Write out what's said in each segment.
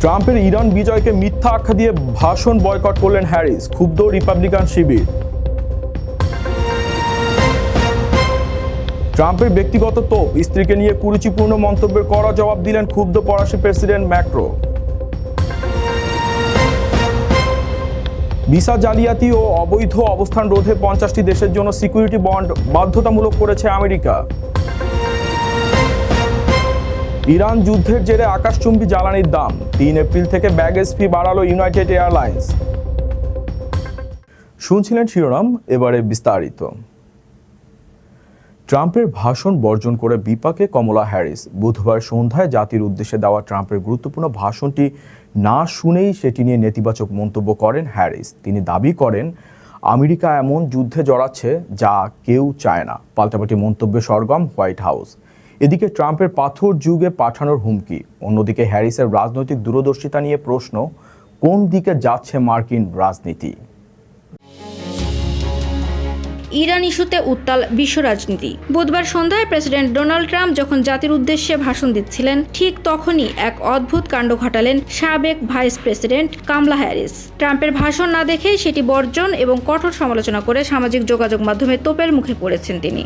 ট্রাম্পের ইরান বিজয়কে মিথ্যা আখ্যা দিয়ে ভাষণ বয়কট করলেন হ্যারিস, ক্ষুব্ধ রিপাবলিকান শিবির। ট্রাম্পের ব্যক্তিগত তোপ, স্ত্রীকে নিয়ে কুরুচিপূর্ণ মন্তব্যের কড়া জবাব দিলেন ক্ষুব্ধ ফরাসি প্রেসিডেন্ট ম্যাক্রো। ভিসা জালিয়াতি ও অবৈধ অবস্থান রোধে 50টি দেশের জন্য সিকিউরিটি বন্ড বাধ্যতামূলক করেছে আমেরিকা। ইরান যুদ্ধের জেরে আকাশচুম্বী জ্বালানির দাম, 3 এপ্রিল থেকে ব্যাগেজ ফি বাড়ালো ইউনাইটেড এয়ারলাইন্স। শুনছিলেন শিরোনাম, এবারে বিস্তারিত। ট্রাম্পের ভাষণ বর্জন করে বিপাকে কমলা হ্যারিস। বুধবার সন্ধ্যায় জাতির উদ্দেশ্যে দেওয়া ট্রাম্পের গুরুত্বপূর্ণ ভাষণটি না শুনেই সেটি নিয়ে নেতিবাচক মন্তব্য করেন হ্যারিস। তিনি দাবি করেন আমেরিকা এমন যুদ্ধে জড়াচ্ছে যা কেউ চায় না। পাল্টাপাল্টি মন্তব্যে সরগরম হোয়াইট হাউস। এদিকে ট্রাম্পের পাথর যুগে পাঠানোর হুমকি, অন্যদিকে হ্যারিসের রাজনৈতিক দূরদর্শিতা নিয়ে প্রশ্ন, কোন দিকে যাচ্ছে মার্কিন রাজনীতি? ইরান ইস্যুতে উত্তাল বিশ্ব রাজনীতি। বুধবার সন্ধ্যায় প্রেসিডেন্ট ডোনাল্ড ট্রাম্প যখন জাতির উদ্দেশ্যে ভাষণ দিচ্ছিলেন, ঠিক তখনই এক অদ্ভুত কাণ্ড ঘটালেন সাবেক ভাইস প্রেসিডেন্ট কামলা হ্যারিস। ট্রাম্পের ভাষণ না দেখেই সেটি বর্জন এবং কঠোর সমালোচনা করে সামাজিক যোগাযোগ মাধ্যমে তোপের মুখে পড়েছেন তিনি।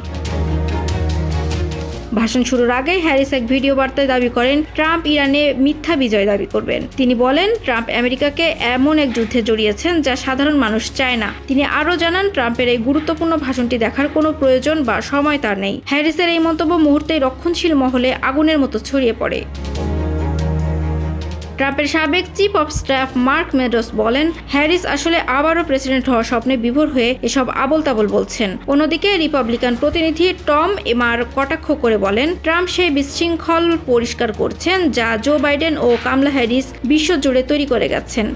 ভাষণ শুরুর আগেই হ্যারিস এক ভিডিও বার্তায় দাবি করেন ট্রাম্প ইরানে মিথ্যা বিজয় দাবি করবেন। তিনি বলেন ট্রাম্প আমেরিকাকে এমন এক যুদ্ধে জড়িয়েছেন যা সাধারণ মানুষ চায় না। তিনি আরও জানান ট্রাম্পের এই গুরুত্বপূর্ণ ভাষণটি দেখার কোনো প্রয়োজন বা সময় তার নেই। হ্যারিসের এই মন্তব্য মুহূর্তেই রক্ষণশীল মহলে আগুনের মতো ছড়িয়ে পড়ে। ট্রাম্পের সাবেক chief of staff mark Meadows বলেন হ্যারিস আসলে আবারও প্রেসিডেন্ট হওয়ার স্বপ্নে বিভোর হয়ে এসব আবোল তাবোল বলছেন। অন্যদিকে রিপাবলিকান প্রতিনিধি টম এমার কটাক্ষ করে বলেন ট্রাম্প সেই বিশৃঙ্খল পরিষ্কার করছেন যা জো বাইডেন ও কামলা হ্যারিস বিশ্বজুড়ে তৈরি করে গেছেন।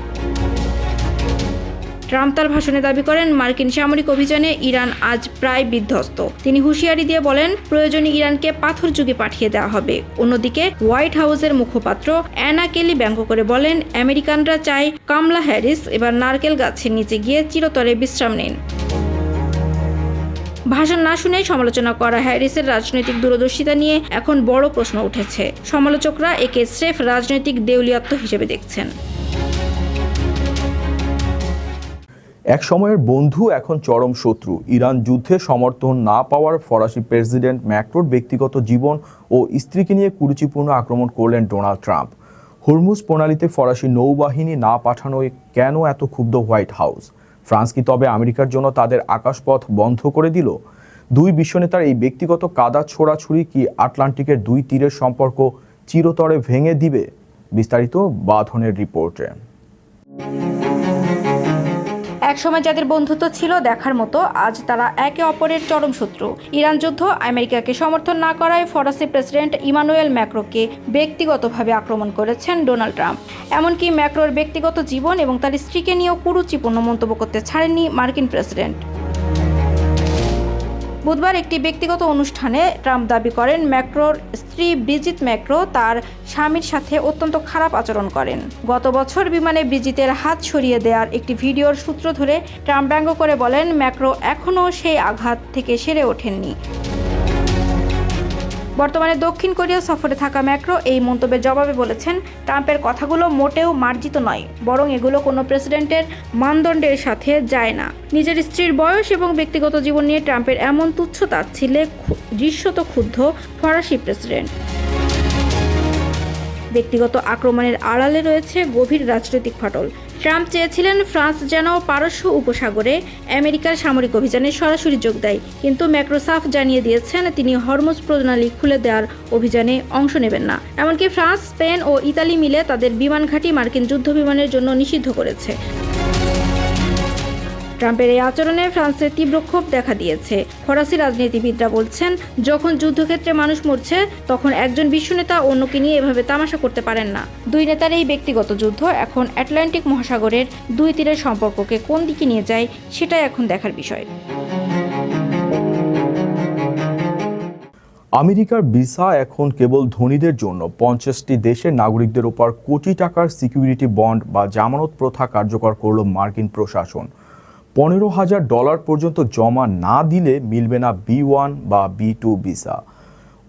ট্রাম্প তার ভাষণে দাবি করেন মার্কিন সামরিক অভিযানে ইরান আজ প্রায় বিধ্বস্ত। তিনি হুঁশিয়ারি দিয়ে বলেন প্রয়োজনে ইরানকে পাথর যুগে পাঠিয়ে দেওয়া হবে। অন্যদিকে হোয়াইট হাউসের মুখপাত্র অ্যানা কেলি ব্যঙ্গ করে বলেন আমেরিকানরা চায় কামলা হ্যারিস এবার নারকেল গাছের নিচে গিয়ে চিরতরে বিশ্রাম নিন। ভাষণ না শুনেই সমালোচনা করা হ্যারিসের রাজনৈতিক দূরদর্শিতা নিয়ে এখন বড় প্রশ্ন উঠেছে। সমালোচকরা একে স্রেফ রাজনৈতিক দেউলিয়াত্ব হিসেবে দেখছেন। এক সময়ের বন্ধু এখন চরম শত্রু। ইরান যুদ্ধে সমর্থন না পাওয়ার ফরাসি প্রেসিডেন্ট ম্যাক্রোর ব্যক্তিগত জীবন ও স্ত্রীকে নিয়ে কুরুচিপূর্ণ আক্রমণ করলেন ডোনাল্ড ট্রাম্প। হরমুজ প্রণালীতে ফরাসি নৌবাহিনী না পাঠানোয় কেন এত ক্ষুব্ধ হোয়াইট হাউস? ফ্রান্স কি তবে আমেরিকার জন্য তাদের আকাশপথ বন্ধ করে দিল? দুই বিশ্বনেতার এই ব্যক্তিগত কাদা ছোড়াছুড়ি কি আটলান্টিকের দুই তীরের সম্পর্ক চিরতরে ভেঙে দিবে? বিস্তারিত বাঁধনের রিপোর্টে। একসময় যাদের বন্ধুত্ব ছিল দেখার মতো, আজ তারা একে অপরের চরম শত্রু। ইরান যুদ্ধ আমেরিকাকে সমর্থন না করায় ফরাসি প্রেসিডেন্ট ইমানুয়েল ম্যাক্রোকে ব্যক্তিগতভাবে আক্রমণ করেছেন ডোনাল্ড ট্রাম্প। এমনকি ম্যাক্রোর ব্যক্তিগত জীবন এবং তার স্ত্রীকে নিয়েও কুরুচিপূর্ণ মন্তব্য করতে ছাড়েননি মার্কিন প্রেসিডেন্ট। বুধবার একটি ব্যক্তিগত অনুষ্ঠানে ট্রাম্প দাবি করেন ম্যাক্রোর স্ত্রী ব্রিজিট ম্যাক্রো তার স্বামীর সাথে অত্যন্ত খারাপ আচরণ করেন। গত বছর বিমানে ব্রিজিটের হাত সরিয়ে দেওয়ার একটি ভিডিওর সূত্র ধরে ট্রাম্প ব্যঙ্গ করে বলেন ম্যাক্রো এখনও সেই আঘাত থেকে সেরে ওঠেননি। বর্তমানে দক্ষিণ কোরিয়া সফরে থাকা ম্যাক্রো এই মন্তব্যের জবাবে বলেছেন ট্রাম্পের কথাগুলো মোটেও মার্জিত নয়, বরং এগুলো কোনো প্রেসিডেন্টের মানদণ্ডের সাথে যায় না। নিজের স্ত্রীর বয়স এবং ব্যক্তিগত জীবন নিয়ে ট্রাম্পের এমন তুচ্ছ তাচ্ছিল্যে দৃশ্যত ক্ষুব্ধ ফরাসি প্রেসিডেন্ট। ব্যক্তিগত আক্রমণের আড়ালে রয়েছে গভীর রাজনৈতিক ফাটল। ট্রাম্প চেয়েছিলেন ফ্রান্স যেন পারস্য উপসাগরে আমেরিকার সামরিক অভিযানে সরাসরি যোগ দেয়, কিন্তু ম্যাক্রো সাফ জানিয়ে দিয়েছেন তিনি হরমুজ প্রণালী খুলে দেওয়ার অভিযানে অংশ নেবেন না। এমনকি ফ্রান্স, স্পেন ও ইতালি মিলে তাদের বিমান ঘাঁটি মার্কিন যুদ্ধ বিমানের জন্য নিষিদ্ধ করেছে। ট্রাম্পের এই আচরণে ফ্রান্সের তীব্র ক্ষোভ দেখা দিয়েছে। ফরাসি রাজনীতিবিদরা বলছেন যখন যুদ্ধক্ষেত্রে মানুষ মরছে তখন একজন বিশ্বনেতা অন্যকে নিয়ে এভাবে তামাশা করতে পারেন না। দুই নেতার এই ব্যক্তিগত যুদ্ধ এখন আটলান্টিক মহাসাগরের দুই তীরের সম্পর্ককে কোন দিকে নিয়ে যায় সেটাই এখন দেখার বিষয়। আমেরিকার ভিসা এখন কেবল ধনীদের জন্য। 50টি দেশের নাগরিকদের ওপর কোটি টাকার সিকিউরিটি বন্ড বা জামানত প্রথা কার্যকর করল মার্কিন প্রশাসন। $15,000 পর্যন্ত জমা না দিলে মিলবে না B1 বা B2 ভিসা।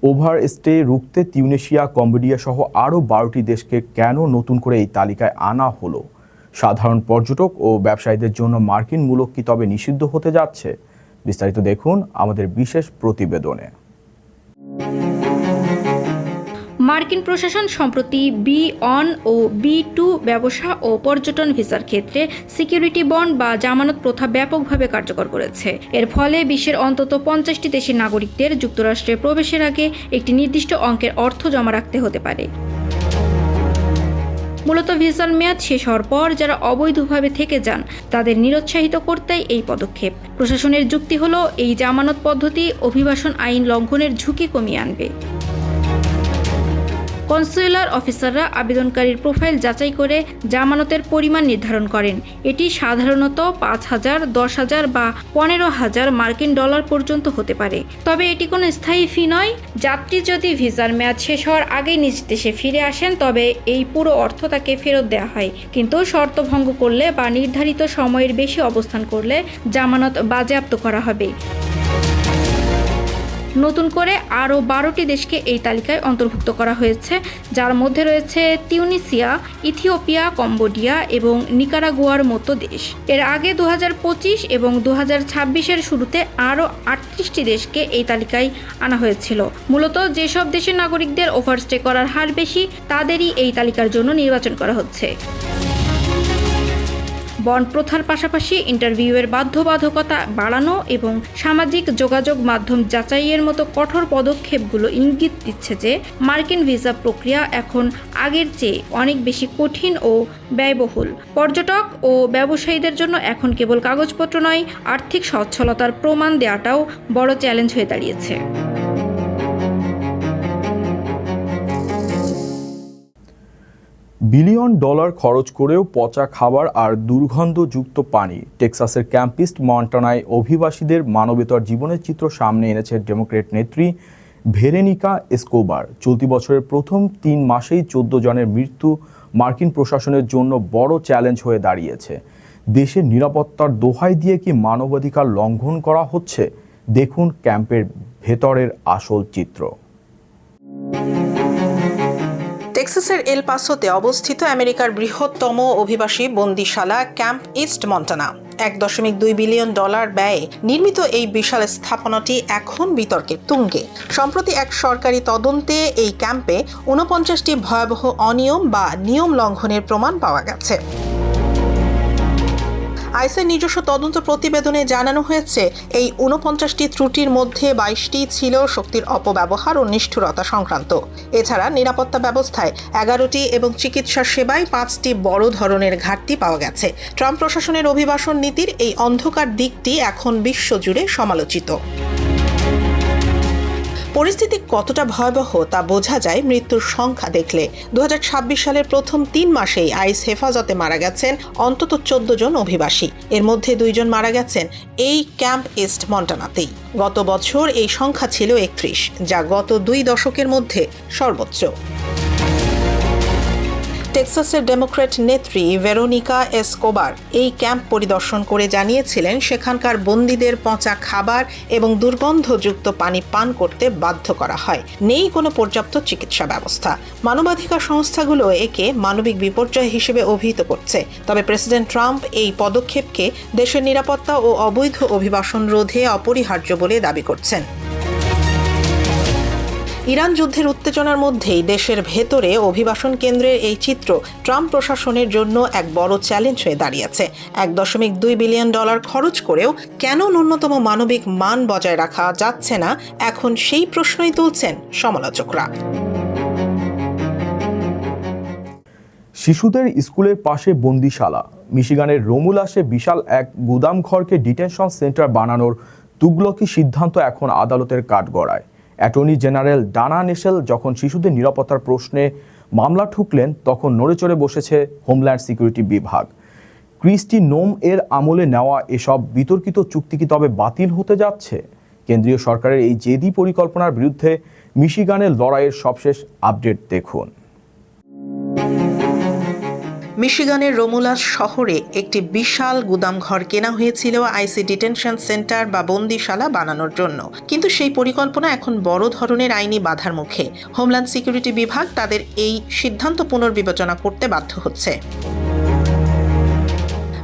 ওভারস্টে রুখতে তিউনিসিয়া, কম্বোডিয়া সহ আরও 12টি দেশকে কেন নতুন করে এই তালিকায় আনা হলো? সাধারণ পর্যটক ও ব্যবসায়ীদের জন্য মার্কিন মূলক কি তবে নিষিদ্ধ হতে যাচ্ছে? বিস্তারিত দেখুন আমাদের বিশেষ প্রতিবেদনে। মার্কিন প্রশাসন সম্প্রতি B1 ও B2 ব্যবসা ও পর্যটন ভিসার ক্ষেত্রে সিকিউরিটি বন্ড বা জামানত প্রথা ব্যাপকভাবে কার্যকর করেছে। এর ফলে বিশ্বের অন্তত 50টি দেশের নাগরিকদের যুক্তরাষ্ট্রে প্রবেশের আগে একটি নির্দিষ্ট অঙ্কের অর্থ জমা রাখতে হতে পারে। মূলত ভিসার মেয়াদ শেষ হওয়ার পর যারা অবৈধভাবে থেকে যান তাদের নিরুৎসাহিত করতেই এই পদক্ষেপ। প্রশাসনের যুক্তি হলো এই জামানত পদ্ধতি অভিবাসন আইন লঙ্ঘনের ঝুঁকি কমিয়ে আনবে। কনসুলার অফিসাররা আবেদনকারীর প্রোফাইল যাচাই করে জামানতের পরিমাণ নির্ধারণ করেন। এটি সাধারণত 5,000, 10,000 বা 15,000 মার্কিন ডলার পর্যন্ত হতে পারে। তবে এটি কোনো স্থায়ী ফি নয়। যাত্রী যদি ভিসার মেয়াদ শেষ হওয়ার আগেই নিজ দেশে ফিরে আসেন তবে এই পুরো অর্থ তাকে ফেরত দেওয়া হয়। কিন্তু শর্ত ভঙ্গ করলে বা নির্ধারিত সময়ের বেশি অবস্থান করলে জামানত বাজেয়াপ্ত করা হবে। নতুন করে আরও 12টি দেশকে এই তালিকায় অন্তর্ভুক্ত করা হয়েছে, যার মধ্যে রয়েছে তিউনিসিয়া, ইথিওপিয়া, কম্বোডিয়া এবং নিকারাগুয়ার মতো দেশ। এর আগে 2025 এবং 2026-এর শুরুতে আরও 38টি দেশকে এই তালিকায় আনা হয়েছিল। মূলত যেসব দেশের নাগরিকদের ওভারস্টে করার হার বেশি তাদেরই এই তালিকার জন্য নির্বাচন করা হচ্ছে। বন্ড প্রথার পাশাপাশি ইন্টারভিউয়ের বাধ্যবাধকতা বাড়ানো এবং সামাজিক যোগাযোগ মাধ্যম যাচাইয়ের মতো কঠোর পদক্ষেপগুলো ইঙ্গিত দিচ্ছে যে মার্কিন ভিসা প্রক্রিয়া এখন আগের চেয়ে অনেক বেশি কঠিন ও ব্যয়বহুল। পর্যটক ও ব্যবসায়ীদের জন্য এখন কেবল কাগজপত্র নয়, আর্থিক সচ্ছলতার প্রমাণ দেওয়াটাও বড় চ্যালেঞ্জ হয়ে দাঁড়িয়েছে। বিলিয়ন ডলার খরচ করেও পচা খাবার আর দুর্গন্ধযুক্ত পানি। টেক্সাসের ক্যাম্পিস্ট মন্টানায় অভিবাসীদের মানবেতর জীবনের চিত্র সামনে এনেছে ডেমোক্র্যাট নেত্রী ভেরেনিকা এসকোবার। চলতি বছরের প্রথম 3 মাসেই 14 জনের মৃত্যু মার্কিন প্রশাসনের জন্য বড় চ্যালেঞ্জ হয়ে দাঁড়িয়েছে। দেশের নিরাপত্তার দোহাই দিয়ে কি মানবাধিকার লঙ্ঘন করা হচ্ছে? দেখুন ক্যাম্পের ভেতরের আসল চিত্র। টেক্সাসের এল পাসোতে অবস্থিত আমেরিকার বৃহত্তম অভিবাসী বন্দিশালা ক্যাম্প ইস্ট মন্টানা। $1.2 বিলিয়ন ব্যয়ে নির্মিত এই বিশাল স্থাপনাটি এখন বিতর্কের তুঙ্গে। সম্প্রতি এক সরকারি তদন্তে এই ক্যাম্পে 49টি ভয়াবহ অনিয়ম বা নিয়ম লঙ্ঘনের প্রমাণ পাওয়া গেছে। আইসের নিজস্ব তদন্ত প্রতিবেদনে জানানো হয়েছে এই 49টি ত্রুটির মধ্যে 22টি ছিল শক্তির অপব্যবহার ও নিষ্ঠুরতা সংক্রান্ত। এছাড়া নিরাপত্তা ব্যবস্থায় 11টি এবং চিকিৎসা সেবায় 5টি বড় ধরনের ঘাটতি পাওয়া গেছে। ট্রাম্প প্রশাসনের অভিবাসন নীতির এই অন্ধকার দিকটি এখন বিশ্বজুড়ে সমালোচিত। পরিস্থিতি কতটা ভয়াবহ তা বোঝা যায় মৃত্যুর সংখ্যা দেখলে। 2026 সালের প্রথম 3 মাসেই আইস হেফাজতে মারা গেছেন অন্তত 14 জন অভিবাসী। এর মধ্যে 2 জন মারা গেছেন এই ক্যাম্প ইস্ট মন্টানাতেই। গত বছর এই সংখ্যা ছিল 31, যা গত 2 দশকের মধ্যে সর্বোচ্চ। টেক্সাসের ডেমোক্র্যাট নেত্রী ভেরোনিকা এসকোবার এই ক্যাম্প পরিদর্শন করে জানিয়েছিলেন সেখানকার বন্দীদের পচা খাবার এবং দুর্গন্ধযুক্ত পানি পান করতে বাধ্য করা হয়। নেই কোনো পর্যাপ্ত চিকিৎসা ব্যবস্থা। মানবাধিকার সংস্থাগুলো একে মানবিক বিপর্যয় হিসেবে অভিহিত করছে। তবে প্রেসিডেন্ট ট্রাম্প এই পদক্ষেপকে দেশের নিরাপত্তা ও অবৈধ অভিবাসন রোধে অপরিহার্য বলে দাবি করছেন। ইরান যুদ্ধের উত্তেজনার মধ্যেই দেশের ভেতরে অভিবাসন কেন্দ্রের এই চিত্র ট্রাম্প প্রশাসনের জন্য এক বড় চ্যালেঞ্জ হয়ে দাঁড়িয়েছে। $1.2 বিলিয়ন খরচ করেও কেন ন্যূনতম মানবিক মান বজায় রাখা যাচ্ছে না, এখন সেই প্রশ্নই তুলছেন সমালোচকরা। শিশুদের স্কুলের পাশে বন্দিশালা। মিশিগানের রোমুলাসে বিশাল এক গুদামঘরকে ডিটেনশন সেন্টার বানানোর তুগলকি সিদ্ধান্ত এখন আদালতের কাঠগড়ায়। অ্যাটর্নি জেনারেল ডানা নেসেল যখন শিশুদের নিরাপত্তার প্রশ্নে মামলা ঠুকলেন তখন নড়েচড়ে বসেছে হোমল্যান্ড সিকিউরিটি বিভাগ। ক্রিস্টি নোম এর আমলে নেওয়া এসব বিতর্কিত চুক্তি কি তবে বাতিল হতে যাচ্ছে? কেন্দ্রীয় সরকারের এই জেদি পরিকল্পনার বিরুদ্ধে মিশিগানের লড়াইয়ের সবশেষ আপডেট দেখুন। মিশিগানের রোমুলাস শহরে একটি বিশাল গুদামঘর কেনা হয়েছিল আইসি ডিটেনশন সেন্টার বা বন্দিশালা বানানোর জন্য, কিন্তু সেই পরিকল্পনা এখন বড় ধরনের আইনি বাধার মুখে। হোমল্যান্ড সিকিউরিটি বিভাগ তাদের এই সিদ্ধান্ত পুনর্বিবেচনা করতে বাধ্য হচ্ছে।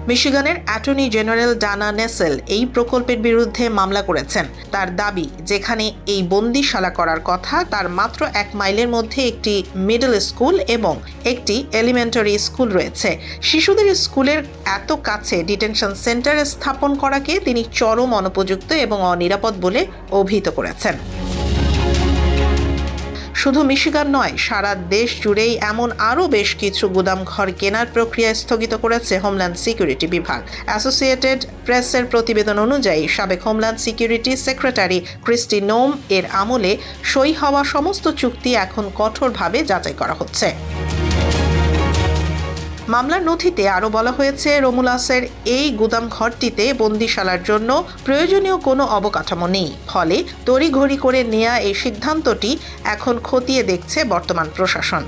মিশিগানের অ্যাটর্নি জেনারেল ডানা নেসেল এই প্রকল্পের বিরুদ্ধে মামলা করেছেন। তার দাবি, যেখানে এই বন্দিশালা করার কথা তার মাত্র 1 মাইলের মধ্যে একটি মিডল স্কুল এবং একটি এলিমেন্টারি স্কুল রয়েছে। শিশুদের স্কুলের এত কাছে ডিটেনশন সেন্টার স্থাপন করাকে তিনি চরম অনুপযুক্ত এবং অনিরাপদ বলে অভিহিত করেছেন। শুধু মিশিগান নয়, সারা দেশ জুড়েই এমন আরও বেশ কিছু গুদামঘর কেনার প্রক্রিয়া স্থগিত করেছে হোমল্যান্ড সিকিউরিটি বিভাগ। অ্যাসোসিয়েটেড প্রেসের প্রতিবেদন অনুযায়ী সাবেক হোমল্যান্ড সিকিউরিটি সেক্রেটারি ক্রিস্টি নোম এর আমলে সই হওয়া সমস্ত চুক্তি এখন কঠোরভাবে যাচাই করা হচ্ছে। মামলার নথিতে আরও বলা হয়েছে, রোমুলাসের এই গুদামঘরটিতে বন্দিশালার জন্য প্রয়োজনীয় কোনো অবকাঠামো নেই। ফলে তড়িঘড়ি করে নেয়া এই সিদ্ধান্তটি এখন খতিয়ে দেখছে বর্তমান প্রশাসন।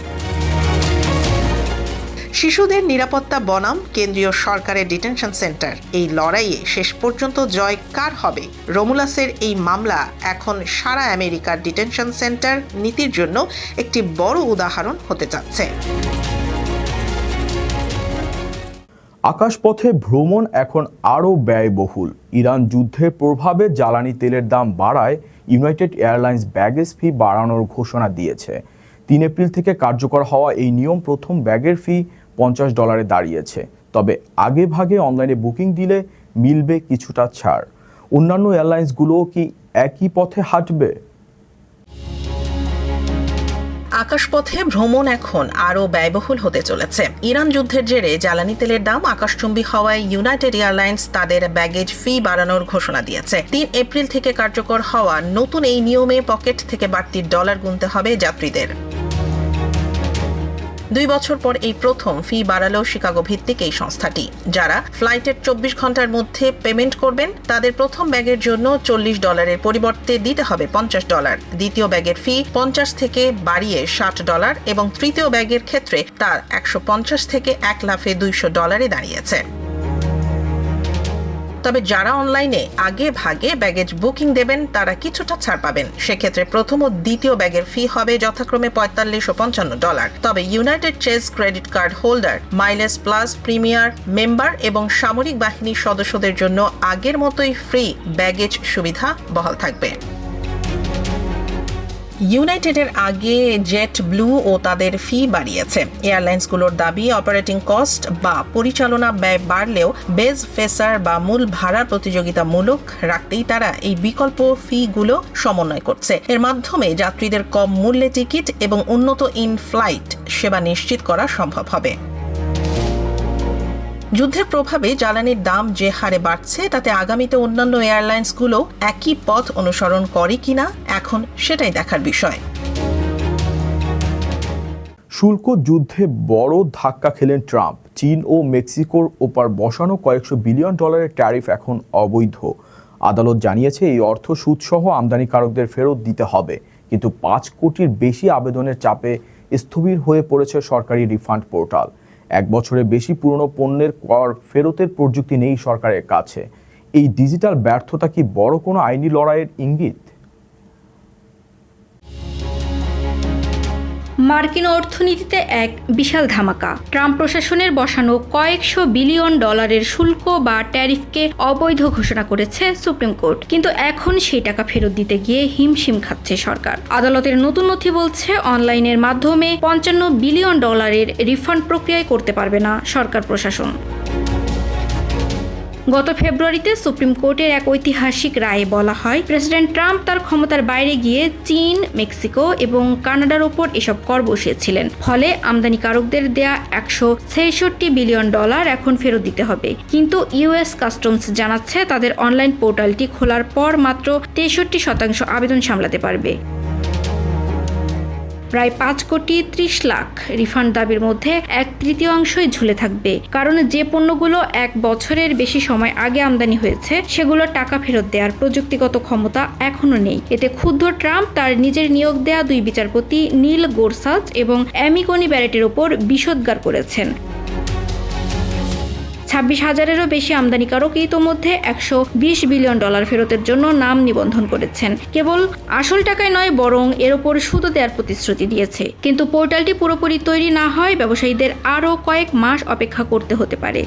শিশুদের নিরাপত্তা বনাম কেন্দ্রীয় সরকারের ডিটেনশন সেন্টার, এই লড়াইয়ে শেষ পর্যন্ত জয় কার হবে? রোমুলাসের এই মামলা এখন সারা আমেরিকার ডিটেনশন সেন্টার নীতির জন্য একটি বড় উদাহরণ হতে যাচ্ছে। আকাশপথে ভ্রমণ এখন আরও ব্যয়বহুল। ইরান যুদ্ধের প্রভাবে জ্বালানি তেলের দাম বাড়ায় ইউনাইটেড এয়ারলাইন্স ব্যাগেজ ফি বাড়ানোর ঘোষণা দিয়েছে। 3 এপ্রিল থেকে কার্যকর হওয়া এই নিয়ম প্রথম ব্যাগের ফি $50 দাঁড়িয়েছে। তবে আগে ভাগে অনলাইনে বুকিং দিলে মিলবে কিছুটা ছাড়। অন্যান্য এয়ারলাইন্সগুলোও কি একই পথে হাঁটবে? আকাশপথে ভ্রমণ এখন আরও ব্যয়বহুল হতে চলেছে। ইরান যুদ্ধের জেরে জ্বালানি তেলের দাম আকাশচুম্বী হওয়ায় ইউনাইটেড এয়ারলাইন্স তাদের ব্যাগেজ ফি বাড়ানোর ঘোষণা দিয়েছে। 3 এপ্রিল থেকে কার্যকর হওয়া নতুন এই নিয়মে পকেট থেকে বাড়তি ডলার গুনতে হবে যাত্রীদের। 2 বছর পর এই প্রথম ফি বাড়ালো শিকাগো ভিত্তিক এই সংস্থাটি। যারা ফ্লাইটের 24 ঘন্টার মধ্যে পেমেন্ট করবেন তাদের প্রথম ব্যাগের জন্য $40 পরিবর্তে দিতে হবে $50। দ্বিতীয় ব্যাগের ফি 50 থেকে বাড়িয়ে $60 এবং তৃতীয় ব্যাগের ক্ষেত্রে তা 150 থেকে 1 লাফে $200 দাঁড়িয়েছে। তবে যারা অনলাইনে আগে ভাগে ব্যাগেজ বুকিং দেবেন তারা কিছুটা ছাড় পাবেন। সেক্ষেত্রে প্রথম ও দ্বিতীয় ব্যাগের ফি হবে যথাক্রমে $45 ও $55। তবে United Chase credit card holder, mileage plus premier member এবং সামরিক বাহিনীর সদস্যদের জন্য আগের মতোই ফ্রি ব্যাগেজ সুবিধা বহাল থাকবে। ইউনাইটেডের আগে জেট ব্লু ও তাদের ফি বাড়িয়েছে। এয়ারলাইন্সগুলোর দাবি, অপারেটিং কস্ট বা পরিচালনা ব্যয় বাড়লেও বেজ ফেসার বা মূল ভাড়া প্রতিযোগিতামূলক রাখতেই তারা এই বিকল্প ফিগুলো সমন্বয় করছে। এর মাধ্যমে যাত্রীদের কম মূল্যে টিকিট এবং উন্নত ইন ফ্লাইট সেবা নিশ্চিত করা সম্ভব হবে। যুদ্ধের প্রভাবে জ্বালানির দাম যে হারে বাড়ছে তাতে আগামীতে অন্যান্য এয়ারলাইন্সগুলো একই পথ অনুসরণ করে কিনা এখন সেটাই দেখার বিষয়। শুল্ক যুদ্ধে বড় ধাক্কা খেলেন ট্রাম্প। চীন ও মেক্সিকোর ওপর বসানো $কয়েকশো বিলিয়ন ট্যারিফ এখন অবৈধ। আদালত জানিয়েছে এই অর্থ সুদসহ আমদানিকারকদের ফেরত দিতে হবে, কিন্তু 5 কোটির বেশি আবেদনের চাপে স্থবির হয়ে পড়েছে সরকারি রিফান্ড পোর্টাল। 1 বছরের বেশি পুরনো পণ্যের কর ফেরতের প্রযুক্তি নেই সরকারের কাছে। এই ডিজিটাল ব্যর্থতা কি বড় কোনো আইনি লড়াইয়ের ইঙ্গিত? মার্কিন অর্থনীতিতে এক বিশাল ধামাকা। ট্রাম্প প্রশাসনের বসানো $কয়েকশো বিলিয়ন শুল্ক বা ট্যারিফকে অবৈধ ঘোষণা করেছে সুপ্রিম কোর্ট, কিন্তু এখন সেই টাকা ফেরত দিতে গিয়ে হিমশিম খাচ্ছে সরকার। আদালতের নতুন নথি বলছে অনলাইনের মাধ্যমে $55 বিলিয়ন রিফান্ড প্রক্রিয়ায় করতে পারবে না সরকার প্রশাসন। গত ফেব্রুয়ারিতে সুপ্রিম কোর্টের এক ঐতিহাসিক রায়ে বলা হয়, প্রেসিডেন্ট ট্রাম্প তার ক্ষমতার বাইরে গিয়ে চীন, মেক্সিকো এবং কানাডার ওপর এসব কর বসিয়েছিলেন। ফলে আমদানিকারকদের দেয়া $166 বিলিয়ন এখন ফেরত দিতে হবে। কিন্তু ইউএস কাস্টমস জানাচ্ছে তাদের অনলাইন পোর্টালটি খোলার পর মাত্র 63% আবেদন সামলাতে পারবে। প্রায় 5,30,00,000 রিফান্ড দাবির মধ্যে 1/3 ঝুলে থাকবে, কারণ যে পণ্যগুলো 1 বছরের বেশি সময় আগে আমদানি হয়েছে সেগুলো টাকা ফেরত দেওয়ার প্রযুক্তিগত ক্ষমতা এখনো নেই। এতে ক্ষুব্ধ ট্রাম্প তার নিজের নিয়োগ দেয়া 2 বিচারপতি নীল গোরসাচ এবং অ্যামি কনি ব্যারেটের ওপর বিষোদ্গার করেছেন। 26,000-এরও বেশি আমদানিকারক ইতোমধ্যে $120 বিলিয়ন ফেরতের জন্য নাম নিবন্ধন করেছেন। কেবল আসল টাকায় নয়, বরং এর ওপর সুদও দেওয়ার প্রতিশ্রুতি দিয়েছে। কিন্তু পোর্টালটি পুরোপুরি তৈরি না হয় ব্যবসায়ীদের আরও কয়েক মাস অপেক্ষা করতে হতে পারে।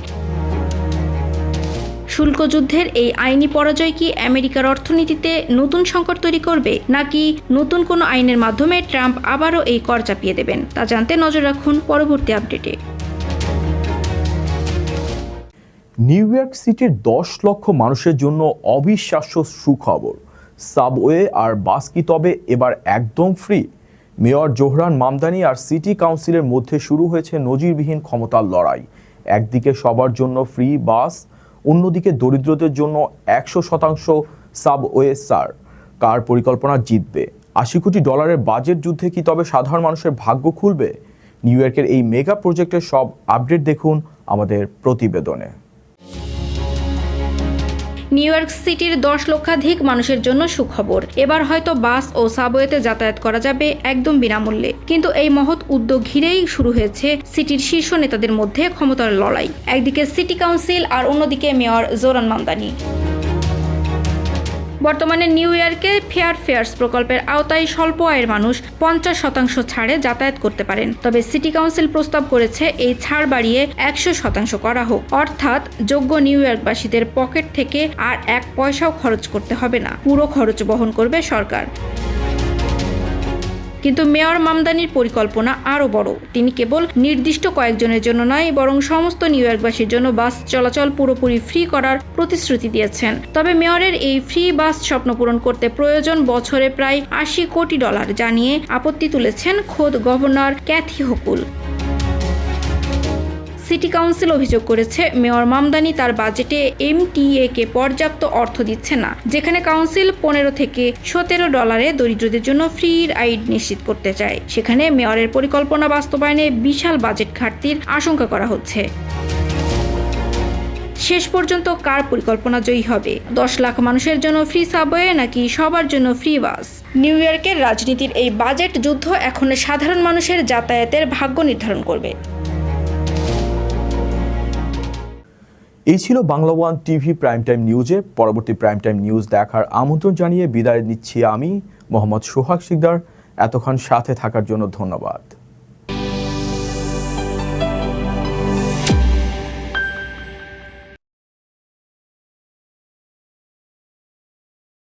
শুল্ক যুদ্ধের এই আইনি পরাজয় কি আমেরিকার অর্থনীতিতে নতুন সংকট তৈরি করবে, নাকি নতুন কোনো আইনের মাধ্যমে ট্রাম্প আবারও এই কর চাপিয়ে দেবেন, তা জানতে নজর রাখুন পরবর্তী আপডেটে। নিউ ইয়র্ক সিটির 10 লক্ষ মানুষের জন্য অবিশ্বাস্য সুখবর। সাবওয়ে আর বাস কি তবে এবার একদম ফ্রি? মেয়র জোহরান মামদানি আর সিটি কাউন্সিলের মধ্যে শুরু হয়েছে নজিরবিহীন ক্ষমতার লড়াই। একদিকে সবার জন্য ফ্রি বাস, অন্যদিকে দরিদ্রদের জন্য 100% সাবওয়ে। স্যার, কার পরিকল্পনা জিতবে? $80 কোটি বাজেট যুদ্ধে কি তবে সাধারণ মানুষের ভাগ্য খুলবে? নিউ ইয়র্কের এই মেগা প্রজেক্টের সব আপডেট দেখুন আমাদের প্রতিবেদনে। নিউ ইয়র্ক সিটির 10 লক্ষাধিক মানুষের জন্য সুখবর। এবার হয়তো বাস ও সাবওয়েতে যাতায়াত করা যাবে একদম বিনামূল্যে। কিন্তু এই মহৎ উদ্যোগ ঘিরেই শুরু হয়েছে সিটির শীর্ষ নেতাদের মধ্যে ক্ষমতার লড়াই। একদিকে সিটি কাউন্সিল আর অন্যদিকে মেয়র জোহরান মামদানি। বর্তমানে নিউ ইয়র্কে ফেয়ার্স প্রকল্পের আওতায় স্বল্প আয়ের মানুষ 50% ছাড়ে যাতায়াত করতে পারেন। তবে সিটি কাউন্সিল প্রস্তাব করেছে এই ছাড় বাড়িয়ে 100% করা হোক, অর্থাৎ যোগ্য নিউ ইয়র্কবাসীদের পকেট থেকে আর 1 পয়সাও খরচ করতে হবে না, পুরো খরচ বহন করবে সরকার। কিন্তু মেয়র মামদানির পরিকল্পনা আরও বড়। তিনি কেবল নির্দিষ্ট কয়েকজনের জন্য নয়, বরং সমস্ত নিউ ইয়র্কবাসীর জন্য বাস চলাচল পুরোপুরি ফ্রি করার প্রতিশ্রুতি দিয়েছেন। তবে মেয়রের এই ফ্রি বাস স্বপ্ন পূরণ করতে প্রয়োজন বছরে প্রায় $80 কোটি, জানিয়ে আপত্তি তুলেছেন খোদ governor Kathy Hochul. City council অভিযোগ করেছে মেয়র মামদানি তার বাজেটে MTA-কে পর্যাপ্ত অর্থ দিচ্ছে না, যেখানে কাউন্সিল $15 থেকে $17 দরিদ্রদের জন্য ফ্রি রাইড নিশ্চিত করতে চায়, সেখানে মেয়রের পরিকল্পনা বাস্তবায়নে বিশাল বাজেট ঘাটতির আশঙ্কা করা হচ্ছে। শেষ পর্যন্ত কার পরিকল্পনা জয়ী হবে? 10 লাখ মানুষের জন্য ফ্রি সাবওয়ে নাকি সবার জন্য ফ্রি বাস? নিউ ইয়র্কের রাজনীতির এই বাজেট যুদ্ধ এখন সাধারণ মানুষের যাতায়াতের ভাগ্য নির্ধারণ করবে। এই ছিল Bangla one TV prime time নিউজে। পরবর্তী প্রাইম টাইম নিউজ দেখার আমন্ত্রণ জানিয়ে বিদায় নিচ্ছি আমি, মোহাম্মদ সোহাগ শিকদার। এতক্ষণ সাথে থাকার জন্য ধন্যবাদ।